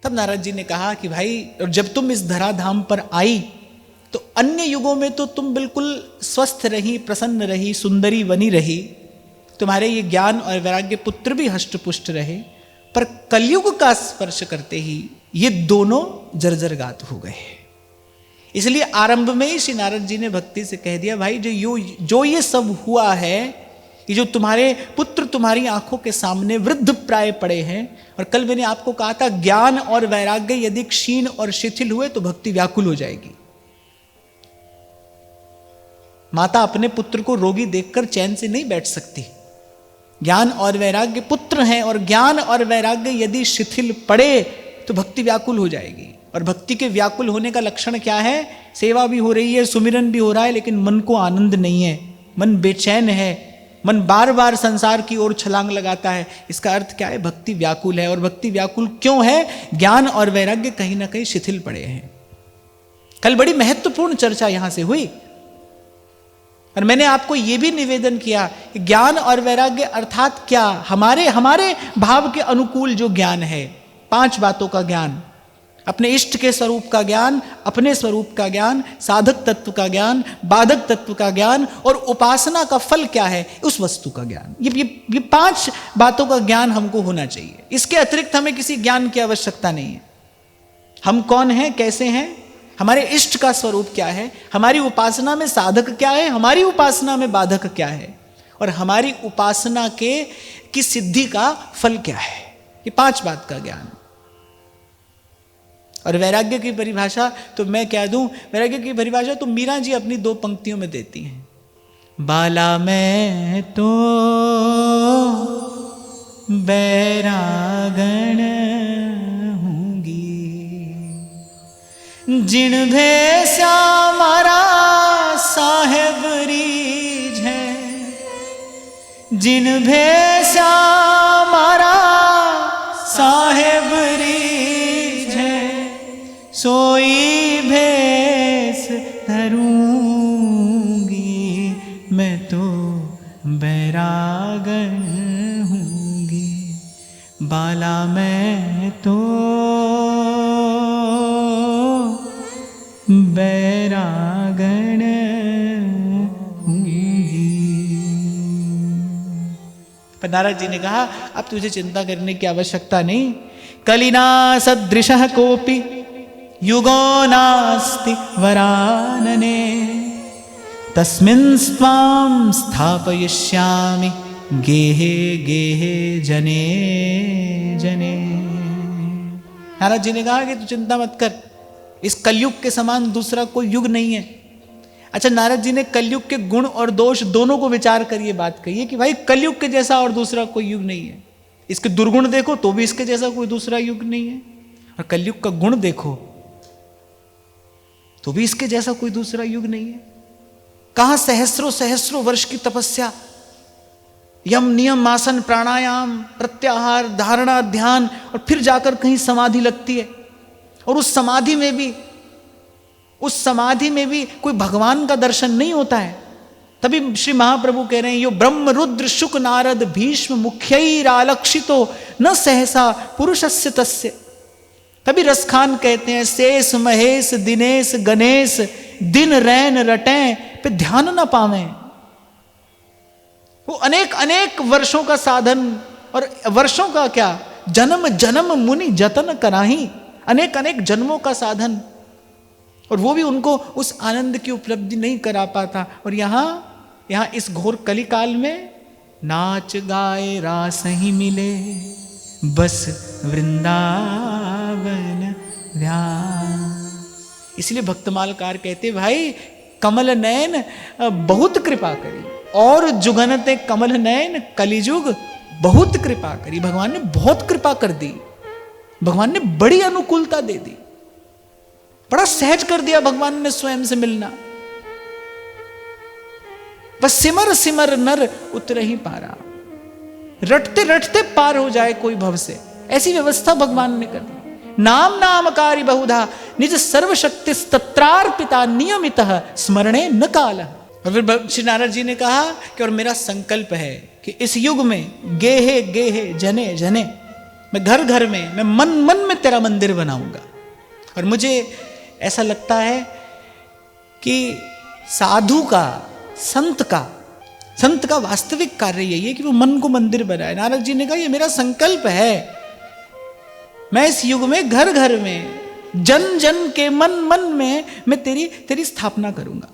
तब नारद जी ने कहा कि भाई, और जब तुम इस धराधाम पर आई तो अन्य युगों में तो तुम बिल्कुल स्वस्थ रही, प्रसन्न रही, सुंदरी बनी रही, तुम्हारे ये ज्ञान और वैराग्य पुत्र भी हष्टपुष्ट रहे, पर कलयुग का स्पर्श करते ही ये दोनों जर्जरगात हो गए। इसलिए आरंभ में ही श्री नारद जी ने भक्ति से कह दिया, भाई जो ये सब हुआ है, ये जो तुम्हारे पुत्र तुम्हारी आंखों के सामने वृद्ध प्राय पड़े हैं, और कल मैंने आपको कहा था ज्ञान और वैराग्य यदि क्षीण और शिथिल हुए तो भक्ति व्याकुल हो जाएगी। माता अपने पुत्र को रोगी देखकर चैन से नहीं बैठ सकती। ज्ञान और वैराग्य पुत्र हैं, और ज्ञान और वैराग्य यदि शिथिल पड़े तो भक्ति व्याकुल हो जाएगी। और भक्ति के व्याकुल होने का लक्षण क्या है? सेवा भी हो रही है, सुमिरन भी हो रहा है, लेकिन मन को आनंद नहीं है, मन बेचैन है, मन बार बार संसार की ओर छलांग लगाता है। इसका अर्थ क्या है? भक्ति व्याकुल है। और भक्ति व्याकुल क्यों है? ज्ञान और वैराग्य कहीं ना कहीं शिथिल पड़े हैं। कल बड़ी महत्वपूर्ण चर्चा यहां से हुई, और मैंने आपको यह भी निवेदन किया कि ज्ञान और वैराग्य अर्थात क्या? हमारे भाव के अनुकूल जो ज्ञान है, 5 बातों का ज्ञान, अपने इष्ट के स्वरूप का ज्ञान, अपने स्वरूप का ज्ञान, साधक तत्व का ज्ञान, बाधक तत्व का ज्ञान, और उपासना का फल क्या है, उस वस्तु का ज्ञान। ये 5 बातों का ज्ञान हमको होना चाहिए। इसके अतिरिक्त हमें किसी ज्ञान की आवश्यकता नहीं है। हम कौन हैं, कैसे हैं, हमारे इष्ट का स्वरूप क्या है, हमारी उपासना में साधक क्या है, हमारी उपासना में बाधक क्या है, और हमारी उपासना की सिद्धि का फल क्या है, ये 5 बात का ज्ञान। और वैराग्य की परिभाषा तो मैं क्या दूं? वैराग्य की परिभाषा तो मीरा जी अपनी 2 पंक्तियों में देती हैं। बाला मैं तो बैरागण जिन भे श्यामारा साहेब रीझ है, जिन भे श्यामारा साहेब रीझ है, सोई भेस धरूंगी मैं तो बैरागण हूंगी। बाला मैं तो बैरागण हूंगी। पर नारद जी ने कहा, अब तुझे चिंता करने की आवश्यकता नहीं। कलिना सदृशः कोपि युगो नास्ति वरानने, तस्मिन् स्वां स्थापयिष्यामि गेहे गेहे जने जने। नारद जी ने कहा कि तू चिंता मत कर, इस कलयुग के समान दूसरा कोई युग नहीं है। अच्छा, नारद जी ने कलयुग के गुण और दोष दोनों को विचार कर ये बात कही है कि भाई कलयुग के जैसा और दूसरा कोई युग नहीं है। इसके दुर्गुण देखो तो भी इसके जैसा कोई दूसरा युग नहीं है, और कलयुग का गुण देखो तो भी इसके जैसा कोई दूसरा युग नहीं है। कहां सहस्रों सहस्रों वर्ष की तपस्या, यम नियम आसन प्राणायाम प्रत्याहार धारणा ध्यान, और फिर जाकर कहीं समाधि लगती है, और उस समाधि में भी कोई भगवान का दर्शन नहीं होता है। तभी श्री महाप्रभु कह रहे हैं, यो ब्रह्म रुद्र शुक नारद भीष्म मुख्यैरालक्षितो न सहसा पुरुषस्य तस्य। तभी रसखान कहते हैं, शेष महेश दिनेश गणेश दिन रैन रटें पे ध्यान न पावें। वो अनेक अनेक वर्षों का साधन, और वर्षों का क्या, जन्म जन्म मुनि जतन कराही, अनेक अनेक जन्मों का साधन, और वो भी उनको उस आनंद की उपलब्धि नहीं करा पाता। और यहाँ इस घोर कलिकाल में नाच गाए रास ही मिले बस वृंदावन ध्यान। इसलिए भक्तमालकार कहते, भाई कमल नयन बहुत कृपा करी, और जुगनते कमल नयन कलिजुग बहुत कृपा करी। भगवान ने बहुत कृपा कर दी, भगवान ने बड़ी अनुकूलता दे दी, बड़ा सहज कर दिया भगवान ने स्वयं से मिलना। बस सिमर सिमर नर उतर ही पारा, रटते रटते पार हो जाए कोई भव से, ऐसी व्यवस्था भगवान ने कर दी। नाम नामकारी बहुधा निज सर्वशक्ति तत्रार्पिता नियमितः स्मरणे न काल। और फिर श्री नारद जी ने कहा कि और मेरा संकल्प है कि इस युग में गेहे गेहे जने जने, मैं घर घर में, मैं मन मन में तेरा मंदिर बनाऊंगा। और मुझे ऐसा लगता है कि साधु का, संत का वास्तविक कार्य यही है कि वो मन को मंदिर बनाए। नारद जी ने कहा ये मेरा संकल्प है, मैं इस युग में घर घर में, जन जन के मन मन में मैं तेरी स्थापना करूंगा।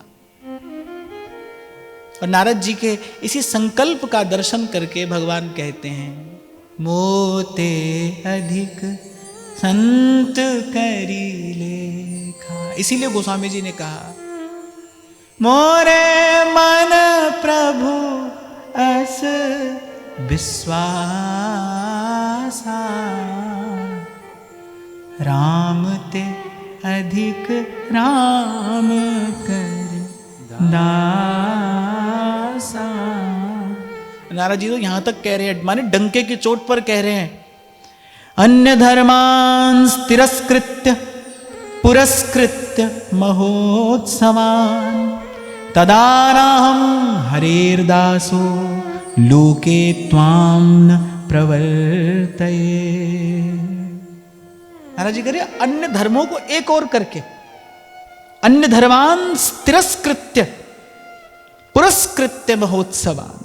और नारद जी के इसी संकल्प का दर्शन करके भगवान कहते हैं, मोते अधिक संत करी लेखा। इसीलिए गोस्वामी जी ने कहा, मोरे मन प्रभु अस विश्वासा, राम ते अधिक राम कर दासा। नारद जी तो यहां तक कह रहे हैं, माने डंके की चोट पर कह रहे हैं, अन्य धर्मान् तिरस्कृत्य पुरस्कृत्य महोत्सवान्, तदाराहं हरेर्दासो लोके त्वां न प्रवर्तये। महाराज जी कह रहे अन्य धर्मों को एक और करके, अन्य धर्मान् तिरस्कृत्य पुरस्कृत्य महोत्सवान्।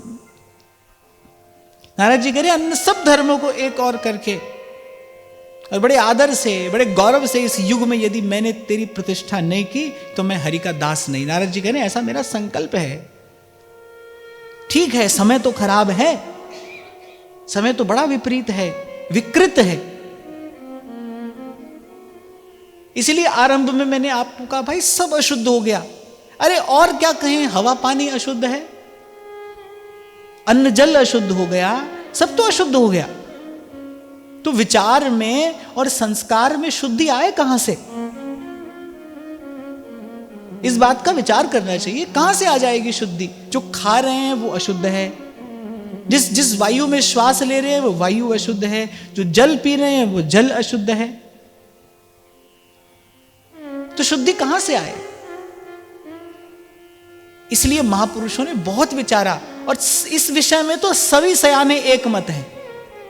नारद जी कह रहे अन्य सब धर्मों को एक और करके और बड़े आदर से, बड़े गौरव से इस युग में यदि मैंने तेरी प्रतिष्ठा नहीं की तो मैं हरि का दास नहीं। नारद जी कह रहे ऐसा मेरा संकल्प है। ठीक है, समय तो खराब है, समय तो बड़ा विपरीत है, विकृत है। इसलिए आरंभ में मैंने आपको कहा भाई सब अशुद्ध हो गया। अरे और क्या कहें, हवा पानी अशुद्ध है, अन्न जल अशुद्ध हो गया, सब तो अशुद्ध हो गया। तो विचार में और संस्कार में शुद्धि आए कहां से? इस बात का विचार करना चाहिए, कहां से आ जाएगी शुद्धि? जो खा रहे हैं वो अशुद्ध है, जिस वायु में श्वास ले रहे हैं वो वायु अशुद्ध है, जो जल पी रहे हैं वो जल अशुद्ध है। तो शुद्धि कहां से आए? इसलिए महापुरुषों ने बहुत विचारा और इस विषय में तो सभी सयाने एक मत है।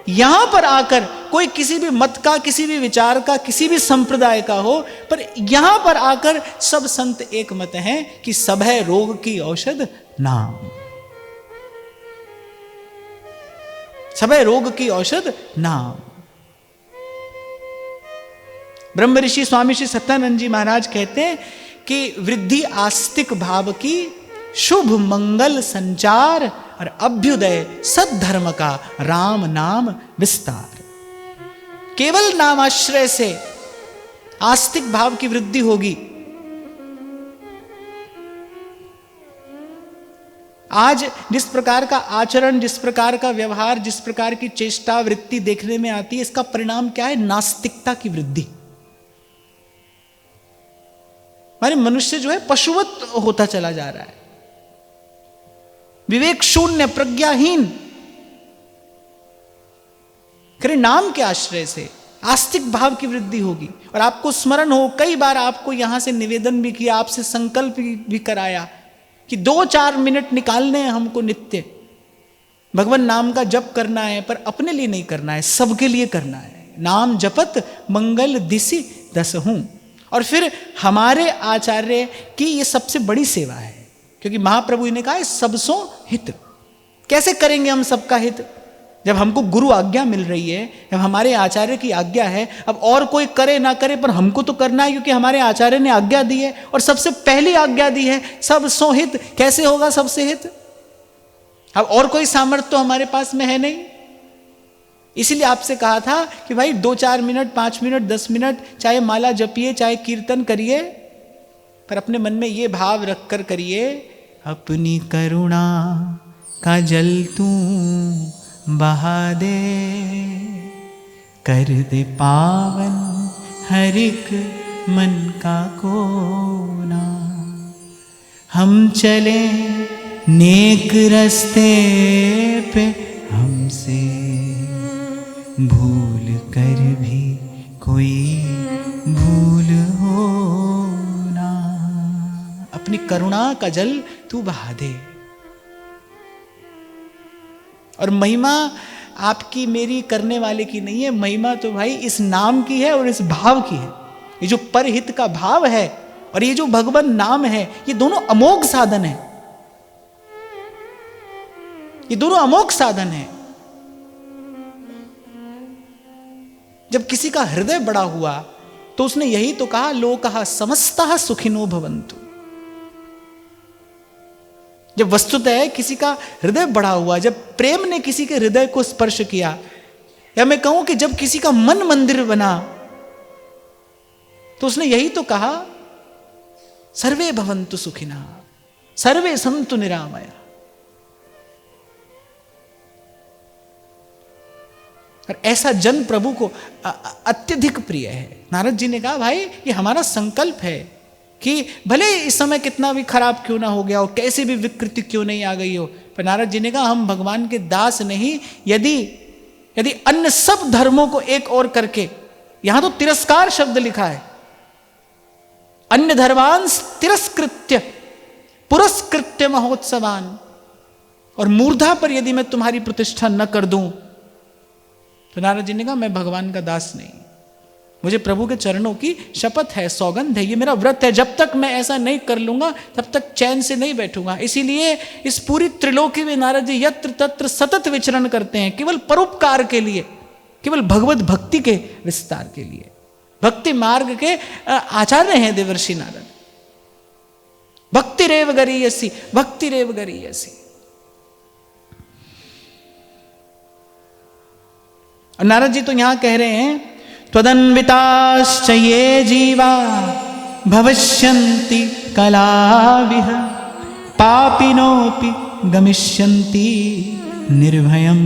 यहां पर आकर कोई किसी भी मत का, किसी भी विचार का, किसी भी संप्रदाय का हो, पर यहां पर आकर सब संत एक मत हैं कि सब है रोग की औषध नाम, सब है रोग की औषध नाम। ब्रह्म ऋषि स्वामी श्री सत्यानंद जी महाराज कहते हैं कि वृद्धि आस्तिक भाव की, शुभ मंगल संचार और अभ्युदय सद्धर्म का राम नाम विस्तार। केवल नामाश्रय से आस्तिक भाव की वृद्धि होगी। आज जिस प्रकार का आचरण, जिस प्रकार का व्यवहार, जिस प्रकार की चेष्टा वृत्ति देखने में आती है, इसका परिणाम क्या है? नास्तिकता की वृद्धि। माने मनुष्य जो है पशुवत होता चला जा रहा है, विवेक शून्य, प्रज्ञाहीन। करे नाम के आश्रय से आस्तिक भाव की वृद्धि होगी। और आपको स्मरण हो, कई बार आपको यहां से निवेदन भी किया, आपसे संकल्प भी कराया कि 2-4 मिनट निकालने हैं हमको नित्य भगवान नाम का जप करना है, पर अपने लिए नहीं करना है, सबके लिए करना है। नाम जपत मंगल दिसि दसहूं। और फिर हमारे आचार्य की ये सबसे बड़ी सेवा है, क्योंकि महाप्रभु ने कहा है सबसो हित। कैसे करेंगे हम सबका हित? जब हमको गुरु आज्ञा मिल रही है, जब हमारे आचार्य की आज्ञा है, अब और कोई करे ना करे पर हमको तो करना है, क्योंकि हमारे आचार्य ने आज्ञा दी है और सबसे पहली आज्ञा दी है सबसो हित। कैसे होगा सबसे हित? अब और कोई सामर्थ्य तो हमारे पास में है नहीं। इसीलिए आपसे कहा था कि भाई 2-4 मिनट, 5 मिनट, 10 मिनट, चाहे माला जपिए, चाहे कीर्तन करिए, पर अपने मन में ये भाव रखकर करिए, अपनी करुणा का जल तू बहा दे, कर दे पावन हर एक मन का कोना। हम चले नेक रस्ते पे, हमसे भूल कर भी कोई भूल हो ना। अपनी करुणा का जल तू बहा दे। और महिमा आपकी मेरी करने वाले की नहीं है, महिमा तो भाई इस नाम की है और इस भाव की है। ये जो परहित का भाव है और ये जो भगवान नाम है, ये दोनों अमोघ साधन है, ये दोनों अमोघ साधन है। जब किसी का हृदय बड़ा हुआ तो उसने यही तो कहा, लोकः समस्तः सुखिनो भवन्तु। जब वस्तुतः किसी का हृदय बड़ा हुआ, जब प्रेम ने किसी के हृदय को स्पर्श किया, या मैं कहूं कि जब किसी का मन मंदिर बना, तो उसने यही तो कहा, सर्वे भवन्तु सुखिनः सर्वे सन्तु निरामया। और ऐसा जन प्रभु को अत्यधिक प्रिय है। नारद जी ने कहा, भाई ये हमारा संकल्प है कि भले इस समय कितना भी खराब क्यों ना हो गया हो, कैसे भी विकृति क्यों नहीं आ गई हो, पर नारद जी ने कहा हम भगवान के दास नहीं, यदि अन्य सब धर्मों को एक और करके, यहां तो तिरस्कार शब्द लिखा है, अन्य धर्मान् तिरस्कृत्य पुरस्कृत्य महोत्सवान, और मूर्धा पर यदि मैं तुम्हारी प्रतिष्ठा न कर दूं, तो नारद जी ने कहा मैं भगवान का दास नहीं, मुझे प्रभु के चरणों की शपथ है, सौगंध है, ये मेरा व्रत है, जब तक मैं ऐसा नहीं कर लूंगा तब तक चैन से नहीं बैठूंगा। इसीलिए इस पूरी त्रिलोकी में नारद जी यत्र तत्र सतत विचरण करते हैं, केवल परोपकार के लिए, केवल भगवत भक्ति के विस्तार के लिए। भक्ति मार्ग के आचार्य हैं देवर्षि नारद। भक्ति रेव गरीयसी, भक्ति रेव गरीयसी। और नारद जी तो यहां कह रहे हैं, त्वदन्विताश्च ये जीवा भविष्यन्ति कलाविह पापिनोपि गमिष्यन्ति निर्भयं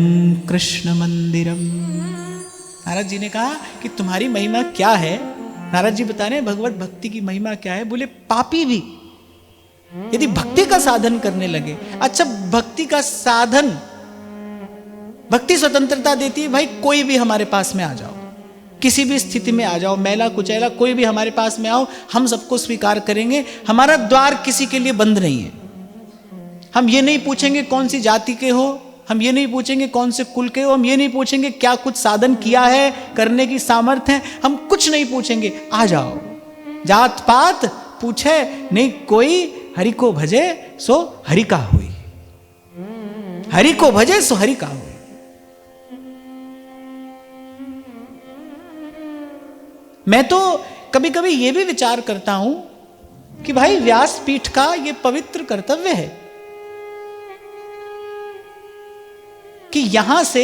कृष्ण मंदिरम। नारद जी ने कहा कि तुम्हारी महिमा क्या है। नारद जी बता रहे हैं भगवत भक्ति की महिमा क्या है। बोले पापी भी यदि भक्ति का साधन करने लगे, अच्छा भक्ति का साधन, भक्ति स्वतंत्रता देती है, भाई कोई भी हमारे पास में आ जाओ, किसी भी स्थिति में आ जाओ, मैला कुचैला कोई भी हमारे पास में आओ, हम सबको स्वीकार करेंगे। हमारा द्वार किसी के लिए बंद नहीं है। हम ये नहीं पूछेंगे कौन सी जाति के हो, हम ये नहीं पूछेंगे कौन से कुल के हो, हम ये नहीं पूछेंगे क्या कुछ साधन किया है, करने की सामर्थ्य है, हम कुछ नहीं पूछेंगे, आ जाओ। जात पात पूछे नहीं कोई, हरि को भजे सो हरि का हुई, हरि को भजे सो हरि का हुई। मैं तो कभी कभी ये भी विचार करता हूं कि भाई व्यासपीठ का ये पवित्र कर्तव्य है कि यहां से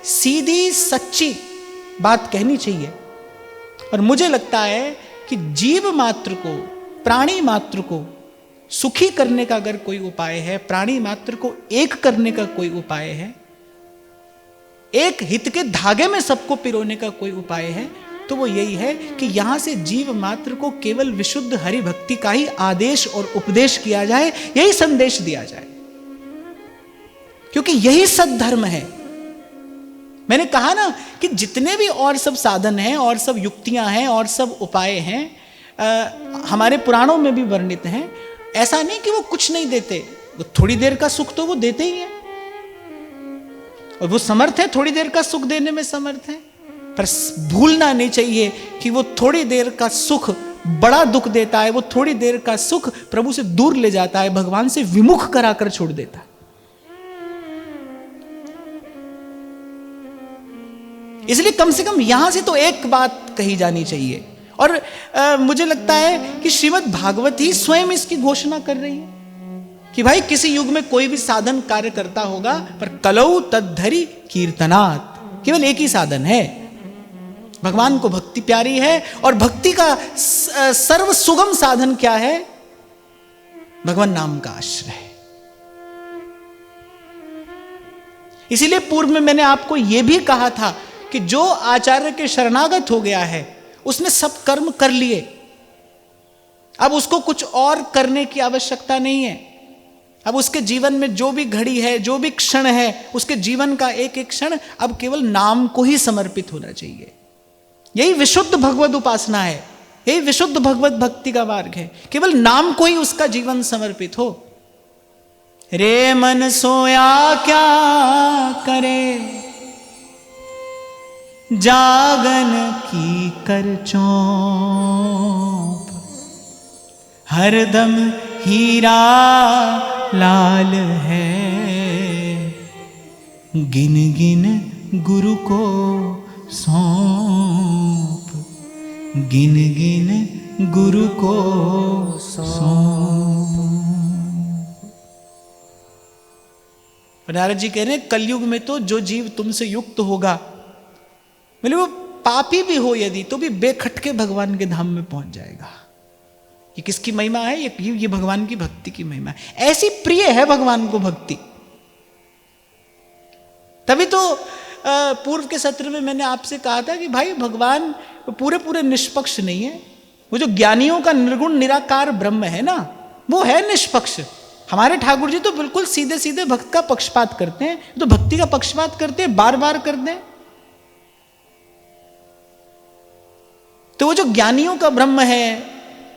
सीधी सच्ची बात कहनी चाहिए। और मुझे लगता है कि जीव मात्र को, प्राणी मात्र को सुखी करने का अगर कोई उपाय है, प्राणी मात्र को एक करने का कोई उपाय है, एक हित के धागे में सबको पिरोने का कोई उपाय है, तो वो यही है कि यहां से जीव मात्र को केवल विशुद्ध हरि भक्ति का ही आदेश और उपदेश किया जाए, यही संदेश दिया जाए, क्योंकि यही सद्धर्म है। मैंने कहा ना कि जितने भी और सब साधन हैं और सब युक्तियां हैं और सब उपाय हैं, हमारे पुराणों में भी वर्णित हैं। ऐसा नहीं कि वो कुछ नहीं देते, वो थोड़ी देर का सुख तो वो देते ही हैं, और वो समर्थ है, थोड़ी देर का सुख देने में समर्थ है। पर भूलना नहीं चाहिए कि वो थोड़ी देर का सुख बड़ा दुख देता है, वो थोड़ी देर का सुख प्रभु से दूर ले जाता है, भगवान से विमुख कराकर छोड़ देता है। इसलिए कम से कम यहां से तो एक बात कही जानी चाहिए। और मुझे लगता है कि श्रीमद् भागवत ही स्वयं इसकी घोषणा कर रही है कि भाई किसी युग में कोई भी साधन कार्य करता होगा, पर कलौ तद्धरि कीर्तनात्, केवल एक ही साधन है, भगवान को भक्ति प्यारी है। और भक्ति का सर्व सुगम साधन क्या है? भगवान नाम का आश्रय। इसीलिए पूर्व में मैंने आपको यह भी कहा था कि जो आचार्य के शरणागत हो गया है उसने सब कर्म कर लिए, अब उसको कुछ और करने की आवश्यकता नहीं है। अब उसके जीवन में जो भी घड़ी है, जो भी क्षण है, उसके जीवन का एक एक क्षण अब केवल नाम को ही समर्पित होना चाहिए। यही विशुद्ध भगवत उपासना है, यही विशुद्ध भगवत भक्ति का मार्ग है, केवल नाम को ही उसका जीवन समर्पित हो। रे मन सोया क्या करे, जागन की कर चौंप, हरदम हीरा लाल है, गिन गिन गुरु को सौंप, गिन गिन गुरु को सौंप। नारद जी कह रहे हैं कलयुग में तो जो जीव तुमसे युक्त होगा, मतलब वो पापी भी हो यदि, तो भी बेखटके भगवान के धाम में पहुंच जाएगा। ये किसकी महिमा है? ये भगवान की भक्ति की महिमा है। ऐसी प्रिय है भगवान को भक्ति। तभी तो पूर्व के सत्र में मैंने आपसे कहा था कि भाई भगवान पूरे निष्पक्ष नहीं है। वो जो ज्ञानियों का निर्गुण निराकार ब्रह्म है ना, वो है निष्पक्ष। हमारे ठाकुर जी तो बिल्कुल सीधे सीधे भक्त का पक्षपात करते हैं, तो भक्ति का पक्षपात करते हैं, बार बार करते हैं। तो वो जो ज्ञानियों का ब्रह्म है,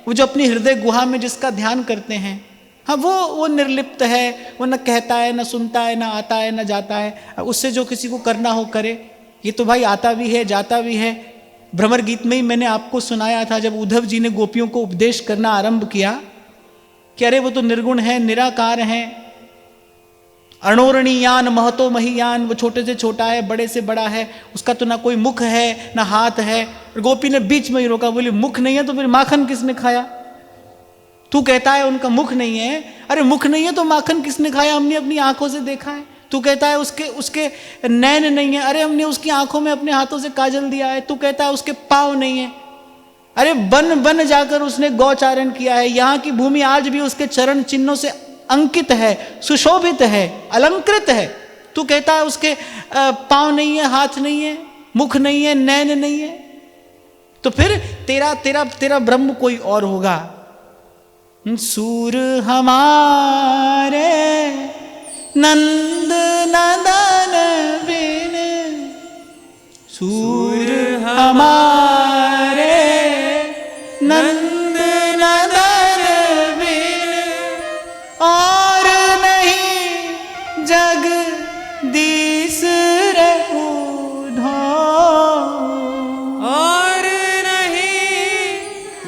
वो जो अपनी हृदय गुहा में जिसका ध्यान करते हैं, हाँ वो निर्लिप्त है, वो न कहता है, न सुनता है, न आता है, न जाता है। उससे जो किसी को करना हो करे। ये तो भाई आता भी है, जाता भी है। भ्रमर गीत में ही मैंने आपको सुनाया था, जब उद्धव जी ने गोपियों को उपदेश करना आरंभ किया कि अरे वो तो निर्गुण है, निराकार है, अणोरणीयान महतो महीयान, वो छोटे से छोटा है, बड़े से बड़ा है, उसका तो ना कोई मुख है ना हाथ है। और गोपी ने बीच में ही रोका, बोली मुख नहीं है तो फिर माखन किसने खाया? तू कहता है उनका मुख नहीं है, अरे मुख नहीं है तो माखन किसने खाया? हमने अपनी आंखों से देखा है। तू कहता है उसके नैन नहीं है, अरे हमने उसकी आंखों में अपने हाथों से काजल दिया है। तू कहता है उसके पाँव नहीं है, अरे बन जाकर उसने गौचारण किया है। यहाँ की भूमि आज भी उसके चरण चिन्हों से अंकित है, सुशोभित है, अलंकृत है। तू कहता है उसके पाँव नहीं है, हाथ नहीं है, मुख नहीं है, नैन नहीं है, तो फिर तेरा ब्रह्म कोई और होगा। सूर हमारे नंद नदन बिन, सूर हमारे नंद नदन बिन, और नहीं जगदीश रहु धो, और नहीं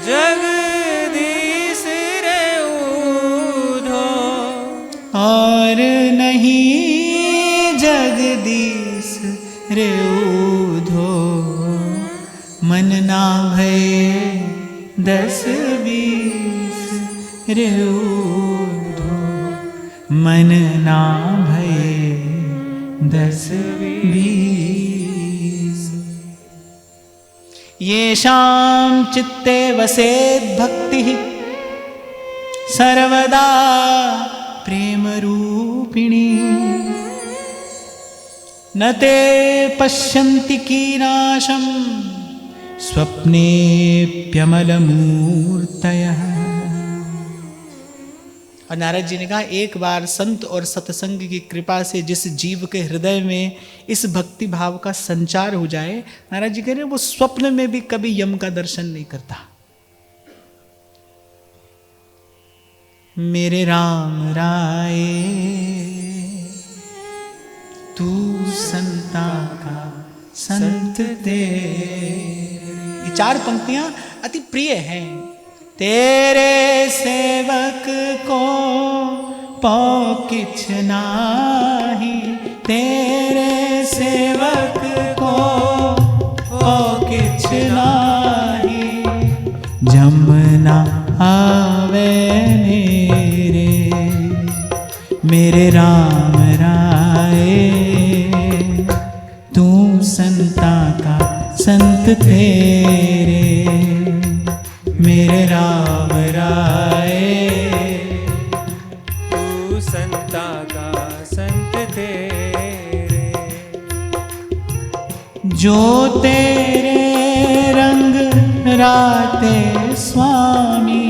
जगदीश रहु धो, और नहीं जगदीश रहु धो। मन ना भय 10-20 रहु धो, मन ना भय 10-20। येषां चित्ते वसेत् भक्तिः सर्वदा प्रेम रूपिणी, न ते पश्यन्ति कीनाशं स्वप्नेऽप्यमलमूर्तयः। और नारद जी ने कहा एक बार संत और सत्संग की कृपा से जिस जीव के हृदय में इस भक्ति भाव का संचार हो जाए, नारद जी कह रहे हैं वो स्वप्न में भी कभी यम का दर्शन नहीं करता। मेरे राम राय तू संता का संत तेरे। ये 4 पंक्तियां अति प्रिय हैं। तेरे सेवक को पौ किछ नाही, तेरे सेवक को पौ किछ नाही, जमुना आवे मेरे, मेरे राम राय तू संता का संत तेरे, मेरे राम राय तू संता का संत तेरे। जो तेरे रंग राते स्वामी,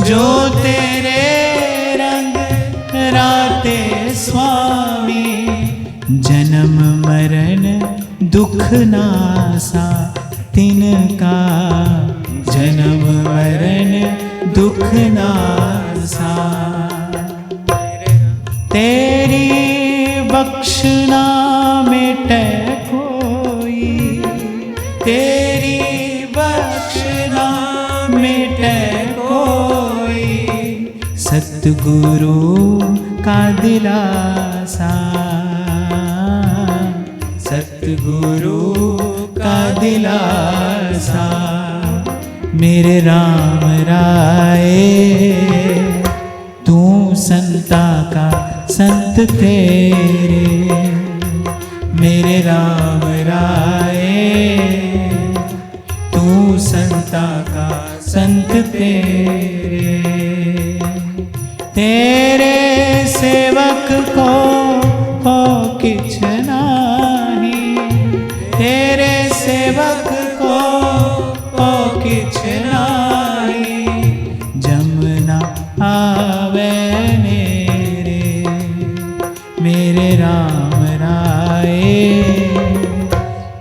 जो तेरे रंग राते स्वामी, जन्म मरण दुख नासा तिनका, जन्म मरण दुख नासा। तेरी बख्शना मिटे कोई, भेटे कोई, सतगुरु का दिलासा, सतगुरु का दिलासा। मेरे राम राय तू संता का संत तेरे, मेरे राम राय तू संता का संत तेरे। तेरे सेवक को हो किछ नाही, तेरे सेवक को हो किछ नाही, जमुना आवे नेरे, मेरे राम राय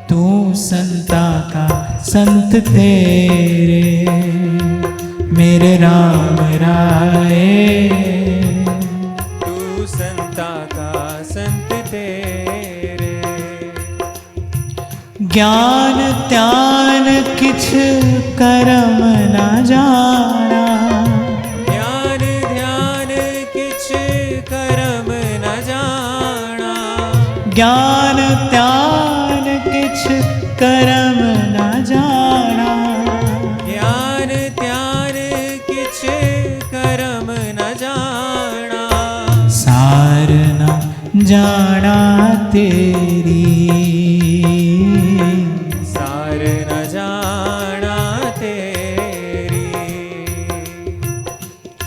तू संता का संत तेरे, मेरे राम राय तू संता का संत तेरे। ज्ञान त्यान किछ करम न जाना, ज्ञान ध्यान किछ करम न जाना, ज्ञान त्यान किछ करम न जाना, ज्ञान ध्यान किछ करम न जाना, सार न जाना तेरी, सार न जाना तेरी।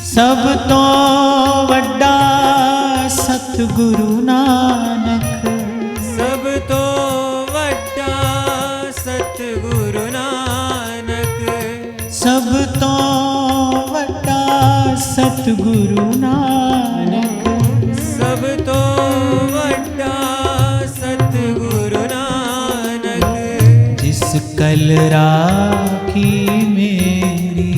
सब तो वड्डा सतगुरु नानक, सब तो वड्डा सतगुरु नानक, सब तो वड्डा सतगुरु नानक, सब तो वड्डा सतगुरु नानक। जिस कल राखी मेरी,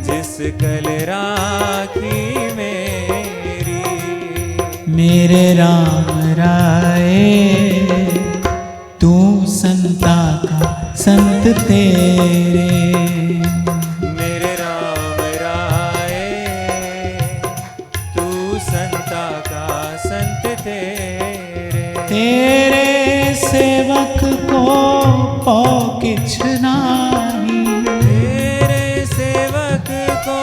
जिस कल राखी मेरी, मेरे राम राय तू संता का संत तेरे, मेरे राम राय तू संता का संत तेरे। तेरे सेवक को पौ किछ नाही, तेरे सेवक को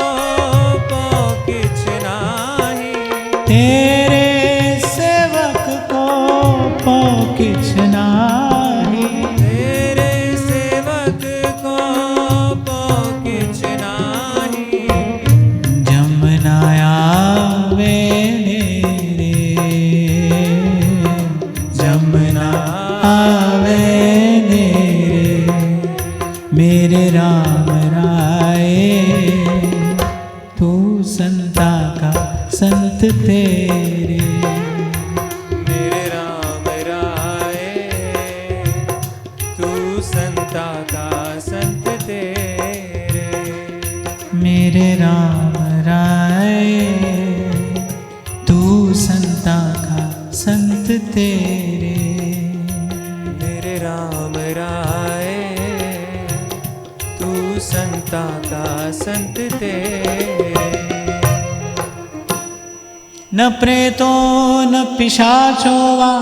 पौ किछ नाही, तेरे सेवक को पौ किछ नाही, तेरे सेवक को पौ किछ नाही, जमुना आवे नेरे, जमुना आवे नेरे, मेरे राम राय तू संता का संत तेरे, मेरे राम राय तू संता का संत तेरे, मेरे राम राय तू संता का संत तेरे, मेरे राम राय तू संता का संत तेरे। न प्रेतो न पिशाचो वा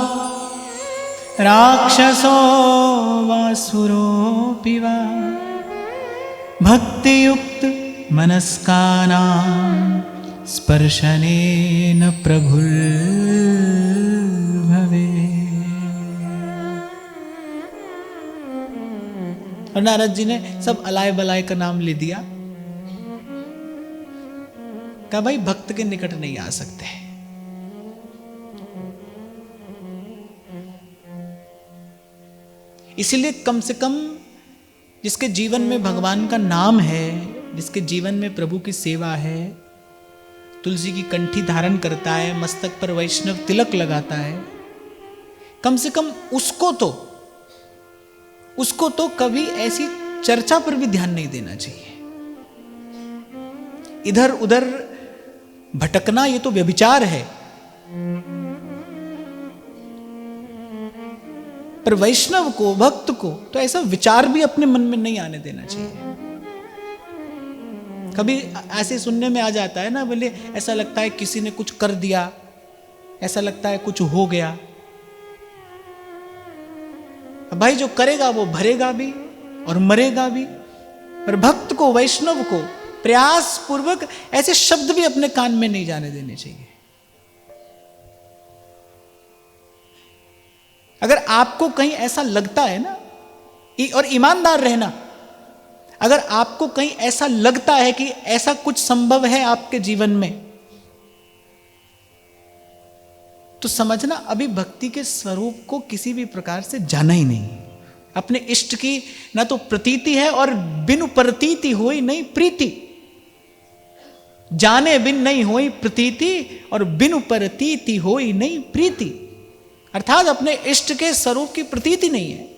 राक्षसो वासुरोऽपि वा, भक्तियुक्त मनस्कानां स्पर्शनेन प्रभुर्भवे। और नारद जी ने सब अलाय बलाय का नाम ले दिया, कहा भाई भक्त के निकट नहीं आ सकते। इसीलिए कम से कम जिसके जीवन में भगवान का नाम है, जिसके जीवन में प्रभु की सेवा है, तुलसी की कंठी धारण करता है, मस्तक पर वैष्णव तिलक लगाता है, कम से कम उसको तो कभी ऐसी चर्चा पर भी ध्यान नहीं देना चाहिए। इधर उधर भटकना ये तो व्यभिचार है। पर वैष्णव को, भक्त को तो ऐसा विचार भी अपने मन में नहीं आने देना चाहिए। कभी ऐसे सुनने में आ जाता है ना, बोले ऐसा लगता है किसी ने कुछ कर दिया, ऐसा लगता है कुछ हो गया। अब भाई जो करेगा वो भरेगा भी और मरेगा भी। और भक्त को, वैष्णव को प्रयास पूर्वक ऐसे शब्द भी अपने कान में नहीं जाने देने चाहिए। अगर आपको कहीं ऐसा लगता है ना, और ईमानदार रहना, अगर आपको कहीं ऐसा लगता है कि ऐसा कुछ संभव है आपके जीवन में, तो समझना अभी भक्ति के स्वरूप को किसी भी प्रकार से जाना ही नहीं। अपने इष्ट की ना तो प्रतीति है, और बिनु प्रतीति होई नहीं प्रीति। जाने बिन नहीं होई प्रतीति, और बिनु प्रतीति होई नहीं प्रीति। अर्थात अपने इष्ट के स्वरूप की प्रतीति नहीं है।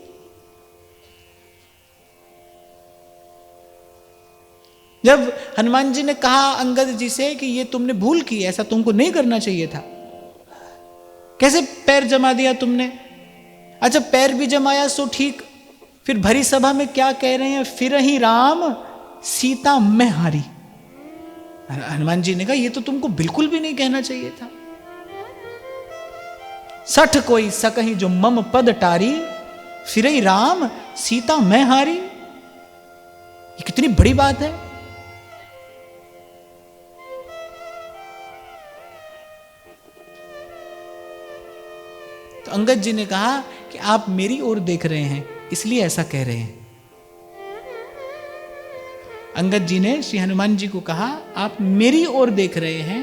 जब हनुमान जी ने कहा अंगद जी से कि ये तुमने भूल की, ऐसा तुमको नहीं करना चाहिए था, कैसे पैर जमा दिया तुमने? अच्छा पैर भी जमाया सो ठीक, फिर भरी सभा में क्या कह रहे हैं, फिर ही राम सीता मैं हारी। हनुमान जी ने कहा ये तो तुमको बिल्कुल भी नहीं कहना चाहिए था। सठ कोई सकही जो मम पद टारी, फिर ही राम सीता मैं हारी। ये कितनी बड़ी बात है। तो अंगद जी ने कहा कि आप मेरी ओर देख रहे हैं इसलिए ऐसा कह रहे हैं। अंगद जी ने श्री हनुमान जी को कहा आप मेरी ओर देख रहे हैं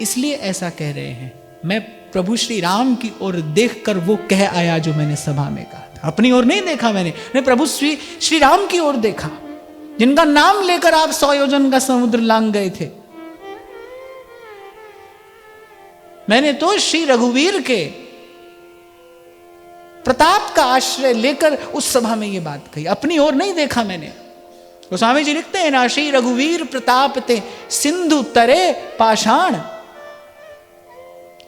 इसलिए ऐसा कह रहे हैं। मैं प्रभु श्री राम की ओर देखकर वो कह आया जो मैंने सभा में कहा था। अपनी ओर नहीं देखा मैंने प्रभु श्री राम की ओर देखा, जिनका नाम लेकर आप 100 योजन का समुद्र लांग गए थे। मैंने तो श्री रघुवीर के प्रताप का आश्रय लेकर उस सभा में ये बात कही, अपनी ओर नहीं देखा मैंने। गोस्वामी जी लिखते हैं ना, श्री रघुवीर प्रताप ते सिंधु तरे पाषाण।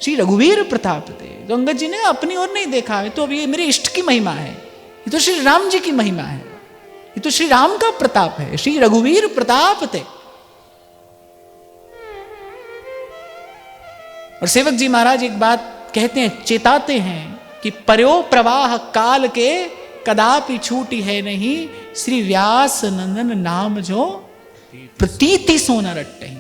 श्री रघुवीर प्रताप थे, तो अंगद जी ने अपनी ओर नहीं देखा है। तो अब ये मेरे इष्ट की महिमा है, ये तो श्री राम जी की महिमा है, ये तो श्री राम का प्रताप है। श्री रघुवीर प्रताप थे। और सेवक जी महाराज एक बात कहते हैं, चेताते हैं कि पर्यो प्रवाह काल के कदापि छूटी है नहीं, श्री व्यास नंदन नाम जो प्रतीति सोना रट्टे।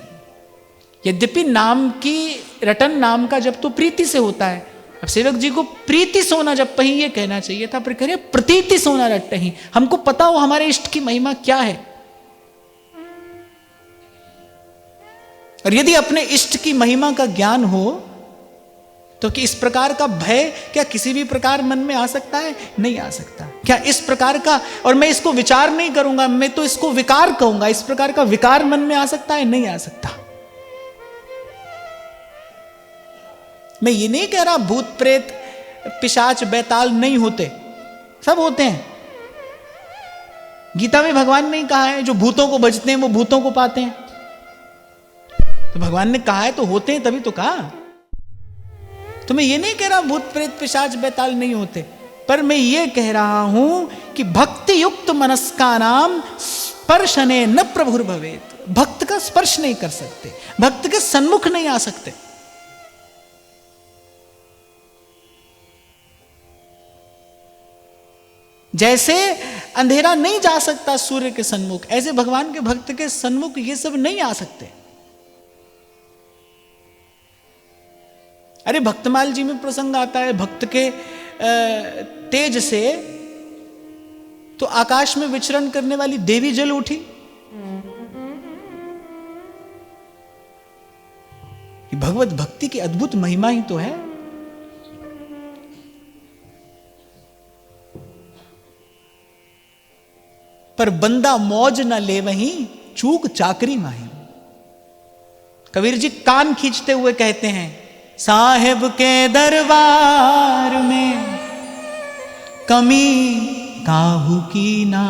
यद्यपि नाम की रटन नाम का जब तो प्रीति से होता है, अब सेवक जी को प्रीति सोना जब पही ये कहना चाहिए था, पर कह रहे प्रतीति सोना रट्टे ही। हमको पता हो हमारे इष्ट की महिमा क्या है। और यदि अपने इष्ट की महिमा का ज्ञान हो तो कि इस प्रकार का भय क्या किसी भी प्रकार मन में आ सकता है? नहीं आ सकता। क्या इस प्रकार का, और मैं इसको विचार नहीं करूंगा, मैं तो इसको विकार कहूंगा, इस प्रकार का विकार मन में आ सकता है? नहीं आ सकता। मैं ये नहीं कह रहा भूत प्रेत पिशाच बैताल नहीं होते, सब होते हैं। गीता में भगवान ने कहा है जो भूतों को भजते हैं वो भूतों को पाते हैं। तो भगवान ने कहा है तो होते हैं, तभी तो कहा। तो मैं ये नहीं कह रहा भूत प्रेत पिशाच बैताल नहीं होते, पर मैं ये कह रहा हूं कि भक्ति युक्त मनस्का नाम स्पर्शने न प्रभुर भवेत। भक्त का स्पर्श नहीं कर सकते, भक्त के सन्मुख नहीं आ सकते। जैसे अंधेरा नहीं जा सकता सूर्य के सन्मुख, ऐसे भगवान के भक्त के सन्मुख ये सब नहीं आ सकते। अरे भक्तमाल जी में प्रसंग आता है, भक्त के तेज से तो आकाश में विचरण करने वाली देवी जल उठी। भगवत भक्ति की अद्भुत महिमा ही तो है। पर बंदा मौज न ले वहीं चूक चाकरी माही। कबीर जी कान खींचते हुए कहते हैं, साहेब के दरबार में कमी काहू की ना,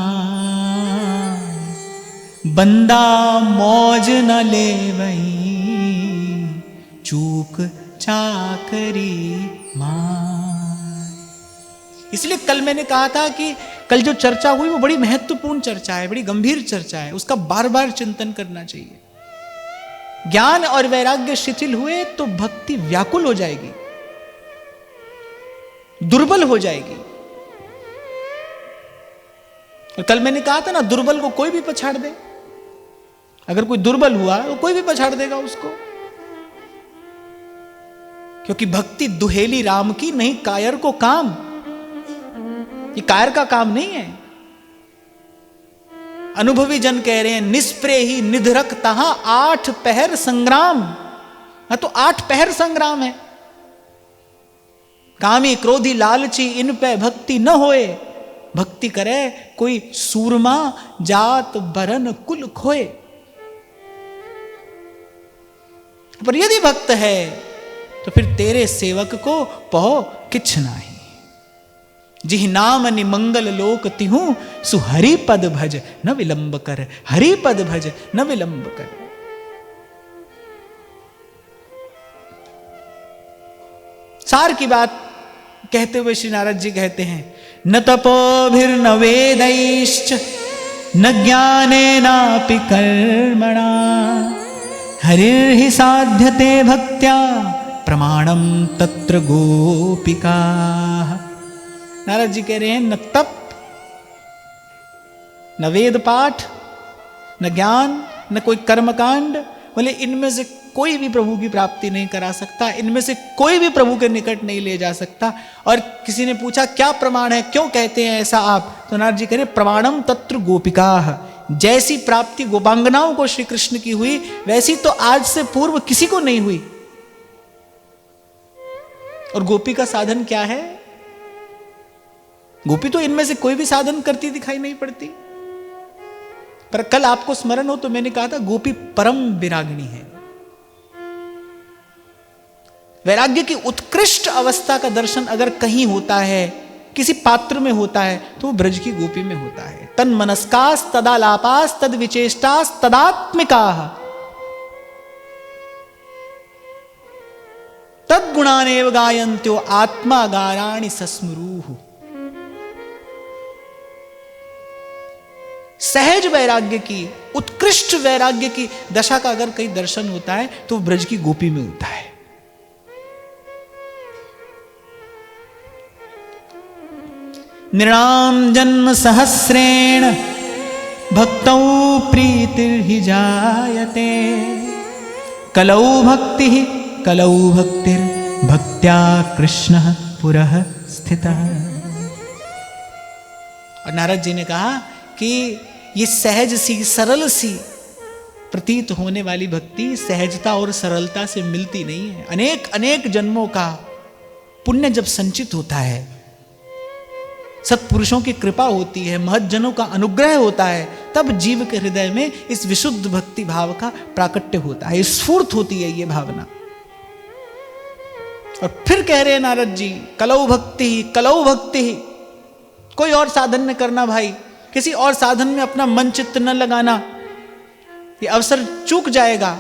बंदा मौज न ले वहीं चूक चाकरी मां। इसलिए कल मैंने कहा था कि कल जो चर्चा हुई वो बड़ी महत्वपूर्ण चर्चा है, बड़ी गंभीर चर्चा है, उसका बार बार चिंतन करना चाहिए। ज्ञान और वैराग्य शिथिल हुए तो भक्ति व्याकुल हो जाएगी, दुर्बल हो जाएगी। और कल मैंने कहा था ना, दुर्बल को कोई भी पछाड़ दे। अगर कोई दुर्बल हुआ तो कोई भी पछाड़ देगा उसको, क्योंकि भक्ति दुहेली राम की, नहीं कायर को काम। ये कायर का काम नहीं है। अनुभवी जन कह रहे हैं, निस्प्रे ही निधरक तहा 8 पहर संग्राम। हाँ, तो 8 पहर संग्राम है। कामी क्रोधी लालची इन पे भक्ति न होए, भक्ति करे कोई सूरमा जात बरन कुल खोए। पर यदि भक्त है तो फिर तेरे सेवक को पहो किछ नाही। जिहि नाम निमंगल लोक तिहु सुहरि पद भज न विलंब कर, हरि पद भज न विलंब कर। सार की बात कहते हुए श्री नारद जी कहते हैं, न तपोभिर्न वेदैश्च न ज्ञानेनापि कर्मणा हरिर्हि साध्यते भक्त्या प्रमाणम तत्र गोपिका। नारद जी कह रहे हैं, न तप, न वेद पाठ, न ज्ञान, न कोई कर्मकांड, बोले इनमें से कोई भी प्रभु की प्राप्ति नहीं करा सकता, इनमें से कोई भी प्रभु के निकट नहीं ले जा सकता। और किसी ने पूछा क्या प्रमाण है, क्यों कहते हैं ऐसा आप? तो नारद जी कह रहे, प्रमाणम तत्र गोपिका। जैसी प्राप्ति गोपांगनाओं को श्री कृष्ण की हुई, वैसी तो आज से पूर्व किसी को नहीं हुई। और गोपी का साधन क्या है? गोपी तो इनमें से कोई भी साधन करती दिखाई नहीं पड़ती। पर कल आपको स्मरण हो तो मैंने कहा था, गोपी परम विरागिणी है। वैराग्य की उत्कृष्ट अवस्था का दर्शन अगर कहीं होता है, किसी पात्र में होता है, तो वो ब्रज की गोपी में होता है। तन मनस्कास तदालापास तद विचेष्टास तदात्मिका तद गुणानेव गायन्त्यो आत्मा गाराणि सस्मरूह। सहज वैराग्य की, उत्कृष्ट वैराग्य की दशा का अगर कहीं दर्शन होता है तो ब्रज की गोपी में होता है। नृणाम जन्म सहस्रेण भक्तौ प्रीतिर्हि जायते कलौ भक्ति कलौ भक्तिर भक्त्या कृष्ण पुरः स्थितः। और नारद जी ने कहा कि ये सहज सी, सरल सी प्रतीत होने वाली भक्ति सहजता और सरलता से मिलती नहीं है। अनेक अनेक जन्मों का पुण्य जब संचित होता है, सत्पुरुषों की कृपा होती है, महज्जनों का अनुग्रह होता है, तब जीव के हृदय में इस विशुद्ध भक्ति भाव का प्राकट्य होता है, स्फूर्त होती है ये भावना। और फिर कह रहे हैं नारद जी, कलौ भक्ति कलौ भक्ति। कोई और साधन न करना भाई, किसी और साधन में अपना मन चित्त न लगाना, ये अवसर चूक जाएगा,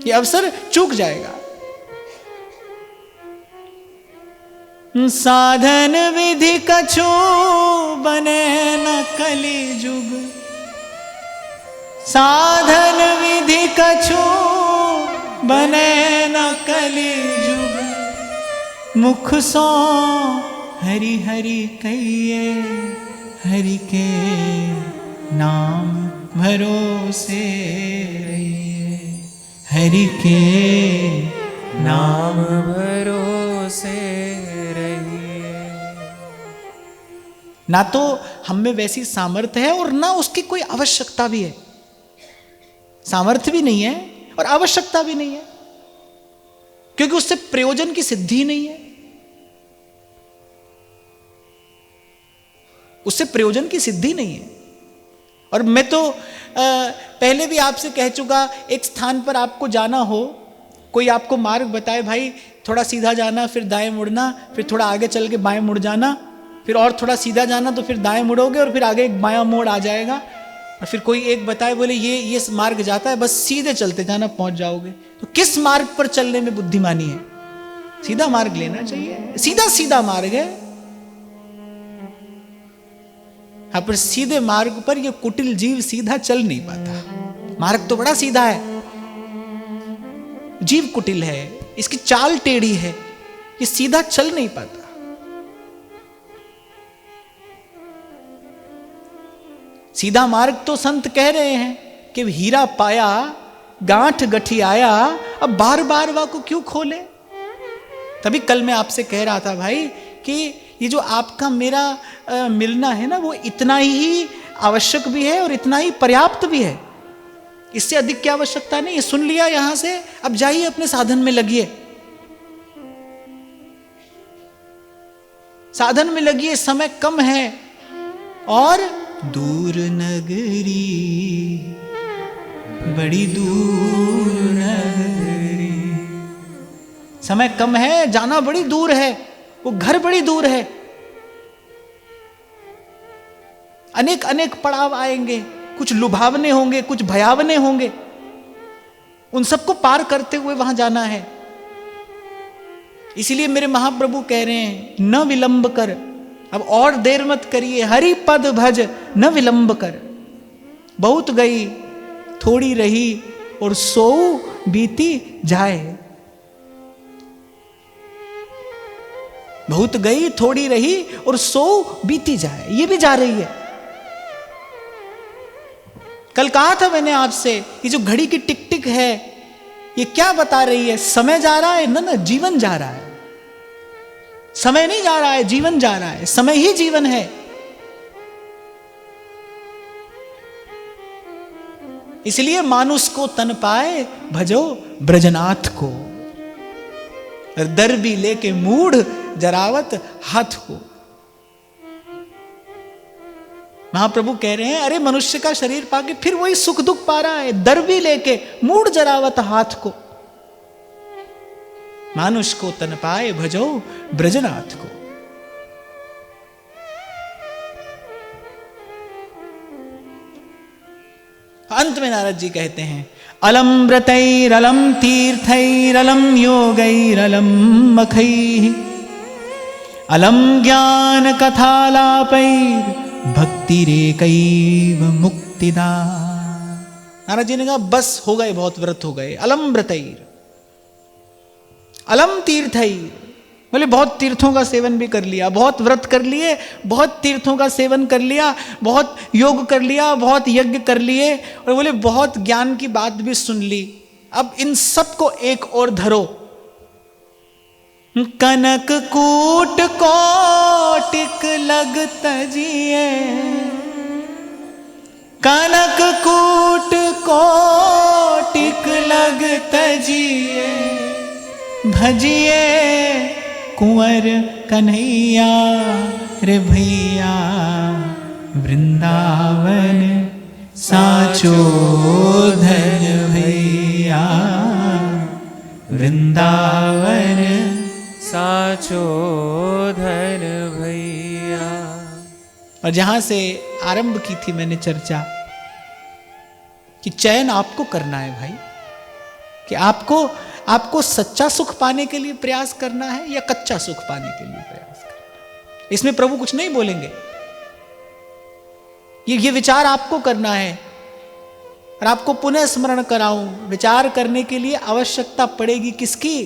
ये अवसर चूक जाएगा। साधन विधि कछु बने न कली जुग, साधन विधि कछु बने न कली जुग। मुख सो हरि हरि कहिए, हरि के नाम भरोसे रहिए, हरि के नाम भरोसे रहिए। ना तो हम में वैसी सामर्थ्य है और ना उसकी कोई आवश्यकता भी है। सामर्थ्य भी नहीं है और आवश्यकता भी नहीं है, क्योंकि उससे प्रयोजन की सिद्धि नहीं है। उससे प्रयोजन की सिद्धि नहीं है। और मैं तो पहले भी आपसे कह चुका, एक स्थान पर आपको जाना हो, कोई आपको मार्ग बताए, भाई थोड़ा सीधा जाना, फिर दाएं मुड़ना, फिर थोड़ा आगे चल के बाएं मुड़ जाना, फिर और थोड़ा सीधा जाना तो फिर दाएं मुड़ोगे और फिर आगे एक बायां मोड़ आ जाएगा। और फिर कोई एक बताए, बोले ये मार्ग जाता है, बस सीधे चलते जाना, पहुंच जाओगे। तो किस मार्ग पर चलने में बुद्धिमानी है? सीधा मार्ग लेना चाहिए, सीधा सीधा मार्ग है। हाँ, पर सीधे मार्ग पर यह कुटिल जीव सीधा चल नहीं पाता। मार्ग तो बड़ा सीधा है, जीव कुटिल है, इसकी चाल टेढ़ी है, ये सीधा चल नहीं पाता। सीधा मार्ग तो संत कह रहे हैं कि हीरा पाया गांठ गठी आया, अब बार बार वाह को क्यों खोले। तभी कल मैं आपसे कह रहा था भाई कि ये जो आपका मेरा मिलना है ना, वो इतना ही आवश्यक भी है और इतना ही पर्याप्त भी है। इससे अधिक की आवश्यकता नहीं। ये सुन लिया यहां से, अब जाइए अपने साधन में लगिए, साधन में लगिए, समय कम है। और दूर नगरी, बड़ी दूर नगरी, समय कम है, जाना बड़ी दूर है, वो घर बड़ी दूर है। अनेक अनेक पड़ाव आएंगे, कुछ लुभावने होंगे, कुछ भयावने होंगे, उन सबको पार करते हुए वहां जाना है। इसीलिए मेरे महाप्रभु कह रहे हैं, न विलंब कर, अब और देर मत करिए, हरि पद भज न विलंब कर। बहुत गई थोड़ी रही और सो बीती जाए। बहुत गई थोड़ी रही और सो बीती जाए, ये भी जा रही है। कल कहा था मैंने आपसे, ये जो घड़ी की टिक टिक है, ये क्या बता रही है? समय जा रहा है ना, जीवन जा रहा है। समय नहीं जा रहा है, जीवन जा रहा है। समय ही जीवन है। इसलिए मानुष को तन पाए भजो ब्रजनाथ को, दर भी लेके मूढ़ जरावत हाथ को। महाप्रभु कह रहे हैं, अरे मनुष्य का शरीर पाके फिर वही सुख दुख पा रहा है, दर भी लेके मूढ़ जरावत हाथ को। मानुष को तन पाए भजो ब्रजनाथ को। अंत में नारद जी कहते हैं, अलम व्रतैरलम तीर्थैरलम योगैरलम मखैः अलम ज्ञान कथालापैर भक्तिरेकैव मुक्तिदा। नारद जी ने कहा बस हो गए, बहुत व्रत हो गए। अलम व्रतैर, अलम तीर्थैर, बोले बहुत तीर्थों का सेवन भी कर लिया, बहुत व्रत कर लिए, बहुत तीर्थों का सेवन कर लिया, बहुत योग कर लिया, बहुत यज्ञ कर लिए, और बोले बहुत ज्ञान की बात भी सुन ली। अब इन सब को एक और धरो। कनक कूट कोटिक लग तजिए, कनक कूट कोटिक लग तजिए, भजिए कुंवर कन्हैया रे भैया, वृंदावन साचो धन भैया, वृंदावन साचो धन भैया। और जहां से आरंभ की थी मैंने चर्चा कि चयन आपको करना है भाई, कि आपको सच्चा सुख पाने के लिए प्रयास करना है या कच्चा सुख पाने के लिए प्रयास करना है। इसमें प्रभु कुछ नहीं बोलेंगे, ये विचार आपको करना है। और आपको पुनः स्मरण कराऊं, विचार करने के लिए आवश्यकता पड़ेगी किसकी?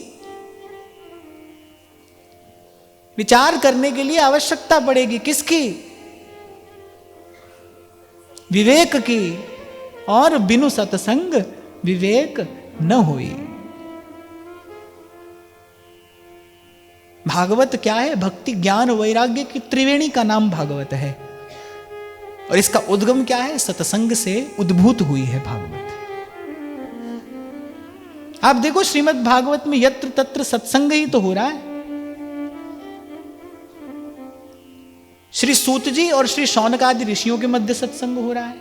विचार करने के लिए आवश्यकता पड़ेगी किसकी? विवेक की। और बिनु सत्संग विवेक न होई। भागवत क्या है? भक्ति ज्ञान वैराग्य की त्रिवेणी का नाम भागवत है। और इसका उद्गम क्या है? सत्संग से उद्भूत हुई है भागवत। आप देखो श्रीमद् भागवत में यत्र तत्र सत्संग ही तो हो रहा है। श्री सूत जी और श्री शौनक आदि ऋषियों के मध्य सत्संग हो रहा है,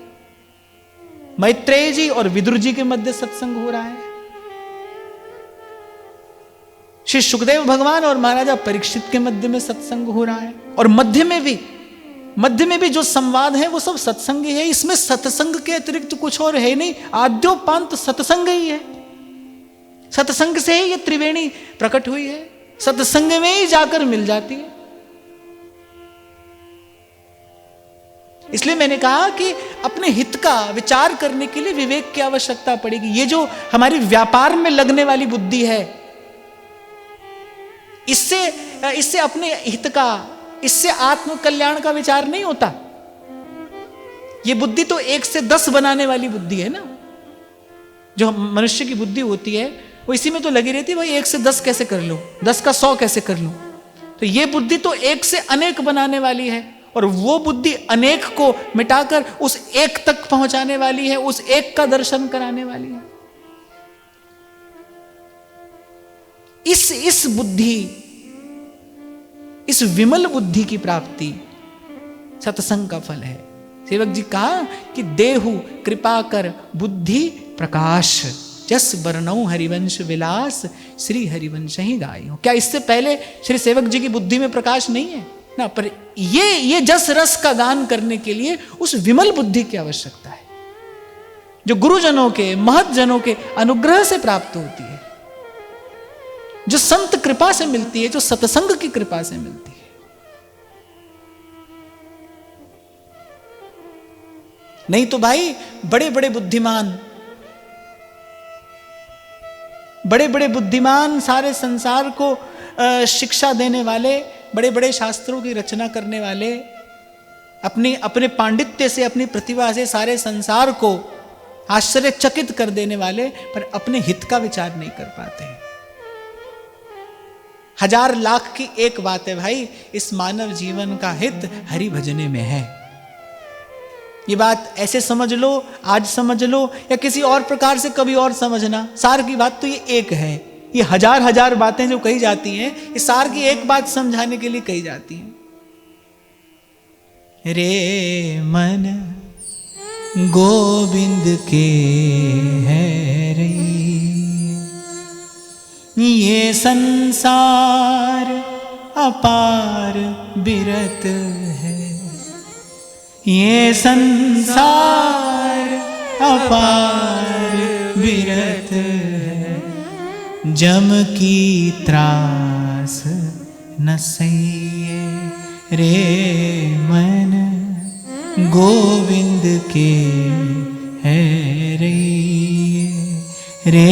मैत्रेय जी और विदुर जी के मध्य सत्संग हो रहा है, श्री सुखदेव भगवान और महाराजा परीक्षित के मध्य में सत्संग हो रहा है। और मध्य में भी जो संवाद है वो सब सत्संग ही है। इसमें सत्संग के अतिरिक्त कुछ और है नहीं, आद्योपांत सत्संग ही है। सत्संग से ही ये त्रिवेणी प्रकट हुई है, सत्संग में ही जाकर मिल जाती है। इसलिए मैंने कहा कि अपने हित का विचार करने के लिए विवेक की आवश्यकता पड़ेगी। ये जो हमारी व्यापार में लगने वाली बुद्धि है, इससे अपने हित का, इससे आत्म कल्याण का विचार नहीं होता। ये बुद्धि तो 1 से 10 बनाने वाली बुद्धि है ना। जो मनुष्य की बुद्धि होती है वो इसी में तो लगी रहती है, भाई 1 से 10 कैसे कर लूं, 10 का 100 कैसे कर लूं। तो ये बुद्धि तो 1 से अनेक बनाने वाली है, और वो बुद्धि अनेक को मिटाकर उस एक तक पहुंचाने वाली है, उस एक का दर्शन कराने वाली है। इस बुद्धि, इस विमल बुद्धि की प्राप्ति सत्संग का फल है। सेवक जी कहा कि देहु कृपा कर बुद्धि प्रकाश, जस बरनऊ हरिवंश विलास, श्री हरिवंश ही गायो। क्या इससे पहले श्री सेवक जी की बुद्धि में प्रकाश नहीं है ना? पर ये जस रस का गान करने के लिए उस विमल बुद्धि की आवश्यकता है, जो गुरुजनों के, महतजनों के अनुग्रह से प्राप्त होती है, जो संत कृपा से मिलती है, जो सत्संग की कृपा से मिलती है। नहीं तो भाई बड़े बड़े बुद्धिमान सारे संसार को शिक्षा देने वाले, बड़े बड़े शास्त्रों की रचना करने वाले, अपने पांडित्य से, अपनी प्रतिभा से सारे संसार को आश्चर्यचकित कर देने वाले, पर अपने हित का विचार नहीं कर पाते हैं। 1000 लाख की एक बात है भाई, इस मानव जीवन का हित हरि भजने में है। ये बात ऐसे समझ लो, आज समझ लो, या किसी और प्रकार से कभी और समझना, सार की बात तो ये एक है। ये हजार बातें जो कही जाती हैं, इस सार की एक बात समझाने के लिए कही जाती हैं। रे मन गोविंद के है रे, ये संसार अपार बिरत है, ये संसार अपार बिरत है, जम की त्रास न सहिए, रे मन गोविंद के है रे, रे